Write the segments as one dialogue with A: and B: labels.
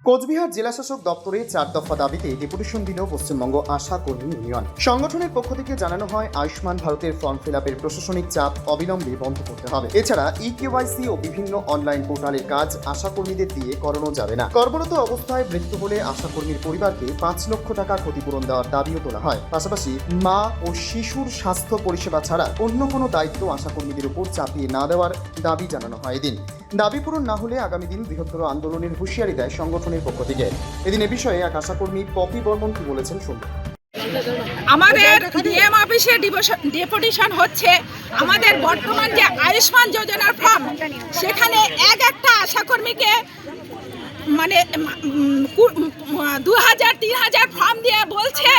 A: কোচবিহার জেলাশাসক দপ্তরে 4 দফা দাবিতে ডেপুটেশন দিল পশ্চিমবঙ্গ আশা কর্মী ইউনিয়ন। সংগঠনের পক্ষ থেকে জানানো হয়, আয়ুষ্মান ভারতের ফর্ম ফিল আপের প্রশাসনিক চাপ অবিলম্বে বন্ধ করতে হবে। এছাড়া ইকেওয়াইসি ও বিভিন্ন অনলাইন পোর্টালের কাজ আশা কর্মীদের দিয়ে করানো যাবে না। কর্মরত অবস্থায় মৃত্যু হলে আশা কর্মীর পরিবারকে 5 লক্ষ টাকা ক্ষতিপূরণ দেওয়ার দাবিও তোলা হয়। পাশাপাশি মা ও শিশুর স্বাস্থ্য পরিষেবা ছাড়া অন্য কোনো দায়িত্ব আশা কর্মীদের উপর চাপিয়ে না দেওয়ার দাবি জানানো হয়। এদিন দাবি পূরণ না হলে আগামী দিন বৃহত্তর আন্দোলনের হুঁশিয়ারি দেয় সংগঠনের পক্ষ থেকে। এদিন এ বিষয়ে এক আশাকর্মী পপি বর্মন কি বলেছেন শুনুন।
B: আমাদের ডিএম অফিসে ডেপুটেশন হচ্ছে আমাদের বর্তমান যে আয়ুষ্মান যোজনার ফর্ম, সেখানে একটা আশাকর্মীকে মানে 2000-3000 ফর্ম দিয়ে বলছে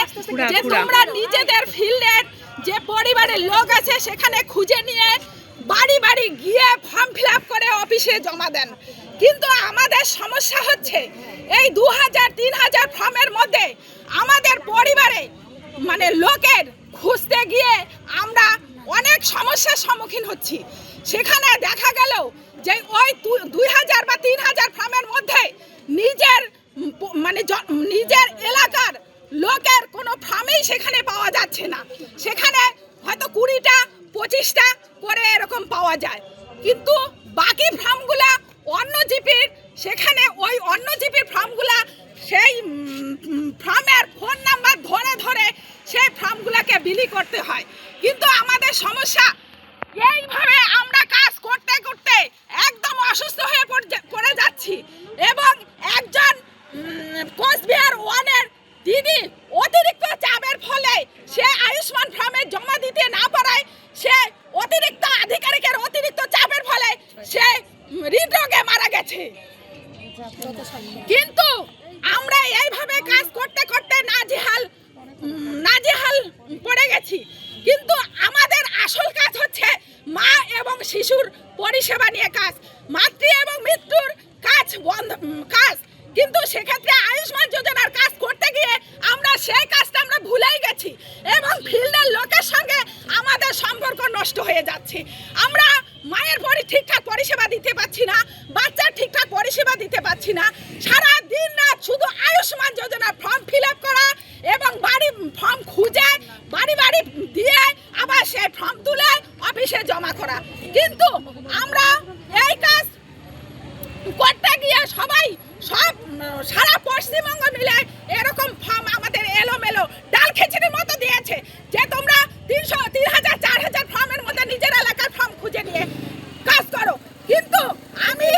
B: যে তোমরা নিজেদের ফিল্ডের যে পরিবারের লোক আছে সেখানে খুঁজে নিয়ে বাড়ি বাড়ি গিয়ে ফর্ম ফিল আপ করে অফিসে জমা দেন। কিন্তু আমাদের সমস্যা হচ্ছে এই 2000-3000 ফর্মের মধ্যে আমাদের পরিবারে মানে লোকের খুঁজতে গিয়ে আমরা অনেক সমস্যার সম্মুখীন হচ্ছি। সেখানে দেখা গেল যে ওই 2000 বা 3000 ফর্মের মধ্যে নিজের এলাকার লোকের কোনো ফর্মই সেখানে পাওয়া যাচ্ছে না। সেখানে হয়তো 20টা 25টা করে এরকম পাওয়া যায়, কিন্তু বাকি ফর্মগুলা অন্য জিপির, সেখানে ওই অন্য জিপির ফর্মগুলা সেই ফর্মের ফোন নাম্বার ধরে ধরে সেই ফর্মগুলাকে বিলি করতে হয়। কিন্তু আমাদের সমস্যা এইভাবে আমরা কাজ করতে করতে একদম অসুস্থ হয়ে পড়ে যাচ্ছি এবং একজন কোচবিহার ওয়ানের দিদি অতিরিক্ত চাপের ফলে সে আয়ুষ্মান ফর্মে জমা দিতে না পারায় সে অতিরিক্ত আধিকারিকের অতিরিক্ত চাপের ফলে সে হৃদরোগে মারা গেছে। কিন্তু আমরা এইভাবে কাজ করতে করতে নাজেহাল পড়ে গেছি। কিন্তু আমাদের আসল কাজ হচ্ছে মা এবং শিশুর পরিষেবা নিয়ে কাজ, মাতৃ এবং মৃত্যুর কাজ কিন্তু সেক্ষেত্রে আয়ুষ্মান যোজনার কাজ করতে গিয়ে আমরা সেই কাজটা আমরা ভুলেই গেছি এবং ফিল্ডের লোকের সঙ্গে আমাদের সম্পর্ক নষ্ট হয়ে যাচ্ছে। আমরা মায়ের ঠিকঠাক পরিষেবা দিতে পারছি না, বাচ্চার ঠিকঠাক পরিষেবা দিতে পারছি না। সারা দিন রাত শুধু আয়ুষ্মান যোজনার ফর্ম ফিল আপ করা এবং বাড়ি ফর্ম খুঁজে বাড়ি বাড়ি দিয়ে আবার সেই ফর্ম তুলে অফিসে জমা করা। কিন্তু আমরা এই কাজ করতে গিয়ে সারা পশ্চিমবঙ্গ মিলে এরকম ফর্ম আমাদের এলোমেলো ডাল খিচুড়ির মতো দিয়েছে যে তোমরা 3,000-4,000 ফর্মের মধ্যে নিজের এলাকার ফর্ম খুঁজে নিয়ে কাজ করো। কিন্তু আমি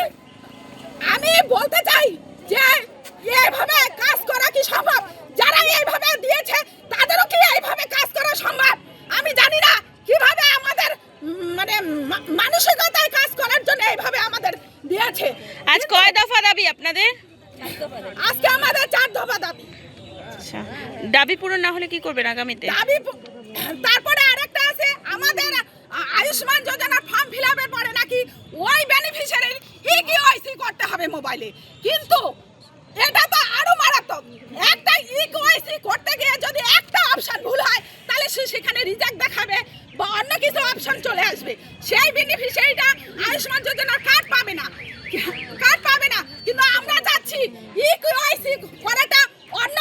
B: বলতে চাই যে এইভাবে কাজ করা কি সম্ভব? যারা এইভাবে দিয়েছে তাদেরও কি এইভাবে কাজ করা সম্ভব? আমি জানি না কিভাবে আমাদের মানসিকতায় কাজ করার জন্য এইভাবে আমাদের দিয়েছে।
C: আজ কয় দফা দাবি আপনাদের?
B: আজকে আমাদের 4 দফা দাবি।
C: আচ্ছা, দাবি পূরণ না হলে কি করবেন আগামীতে?
B: তারপরে আরেকটা আছে, আমাদের আয়ুষ্মান যোজনার ফর্ম ফিল আপের পরে নাকি ওই বেনিফিশিয়ারির ইকেওয়াইসি করতে হবে মোবাইলে। কিন্তু এটা তো আরো মারাত্মক। একটা ইকেওয়াইসি করতে গিয়ে যদি একটা অপশন ভুল হয় তাহলে সেখানে রিজেক্ট দেখাবে বা অন্য কিছু অপশন চলে আসবে। সেই বেনিফিশিয়ারিটা আয়ুষ্মান যোজনার কার্ড পাবে না। কিন্তু আমরা যাচ্ছি ইকেওয়াইসি করাটা অন্য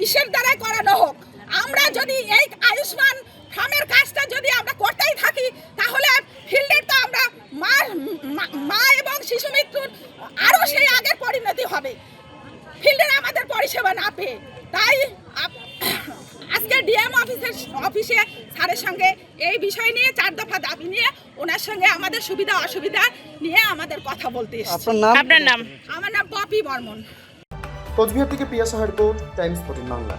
B: ইসের দ্বারাই করানো হোক। আমরা যদি এই আয়ুষ্মান ফর্মের কাজটা যদি আমরা করতেই থাকি তাহলে ফিল্ডের তো আমরা মা এবং শিশু মৃত্যুর আরো সেই আগের পরিণতি হবে ফিল্ডের আমাদের পরিষেবা না পেয়ে। তাই আজকে ডিএম অফিসে স্যারের সঙ্গে এই বিষয় নিয়ে 4 দফা দাবি নিয়ে ওনার সঙ্গে আমাদের সুবিধা অসুবিধা নিয়ে আমাদের কথা বলতে এসেছি।
C: আপনার নাম?
B: আমার নাম পপি বর্মন।
A: কোচবিহার থেকে প্রিয়া সাহার রিপোর্ট, টাইমস 14 বাংলা।